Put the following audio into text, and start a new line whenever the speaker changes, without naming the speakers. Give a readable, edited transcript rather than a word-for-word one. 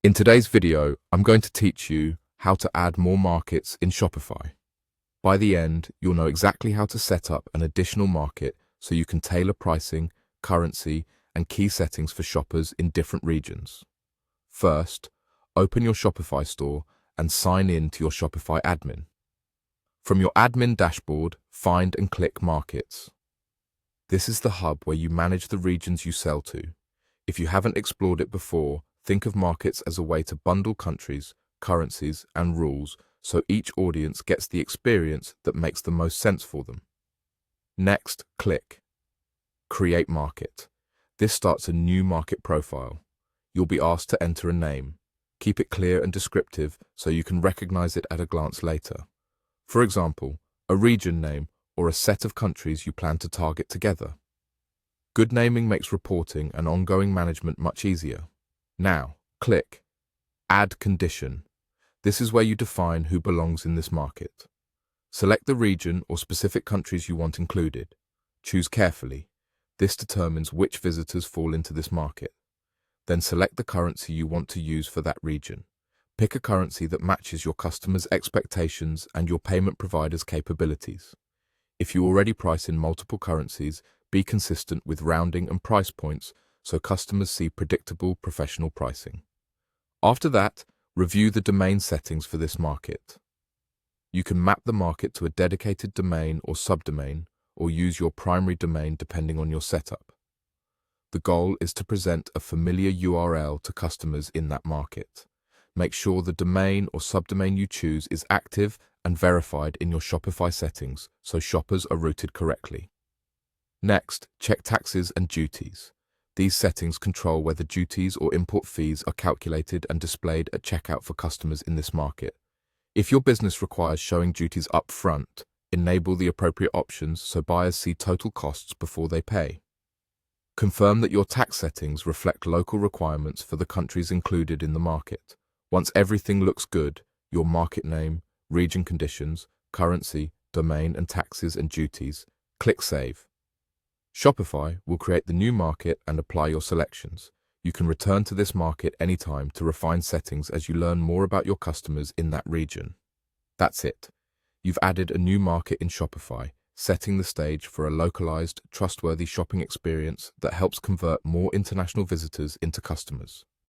In today's video, I'm going to teach you how to add more markets in Shopify. By the end, you'll know exactly how to set up an additional market so you can tailor pricing, currency, and key settings for shoppers in different regions. First, open your Shopify store and sign in to your Shopify admin. From your admin dashboard, find and click Markets. This is the hub where you manage the regions you sell to. If you haven't explored it before, think of markets as a way to bundle countries, currencies, and rules so each audience gets the experience that makes the most sense for them. Next, click Create Market. This starts a new market profile. You'll be asked to enter a name. Keep it clear and descriptive so you can recognize it at a glance later. For example, a region name or a set of countries you plan to target together. Good naming makes reporting and ongoing management much easier. Now, click Add Condition. This is where you define who belongs in this market. Select the region or specific countries you want included. Choose carefully. This determines which visitors fall into this market. Then select the currency you want to use for that region. Pick a currency that matches your customers' expectations and your payment provider's capabilities. If you already price in multiple currencies, be consistent with rounding and price points so customers see predictable, professional pricing. After that, review the domain settings for this market. You can map the market to a dedicated domain or subdomain, or use your primary domain depending on your setup. The goal is to present a familiar URL to customers in that market. Make sure the domain or subdomain you choose is active and verified in your Shopify settings so shoppers are routed correctly. Next, check taxes and duties. These settings control whether duties or import fees are calculated and displayed at checkout for customers in this market. If your business requires showing duties up front, enable the appropriate options so buyers see total costs before they pay. Confirm that your tax settings reflect local requirements for the countries included in the market. Once everything looks good, your market name, region conditions, currency, domain and taxes and duties, click Save. Shopify will create the new market and apply your selections. You can return to this market anytime to refine settings as you learn more about your customers in that region. That's it. You've added a new market in Shopify, setting the stage for a localized, trustworthy shopping experience that helps convert more international visitors into customers.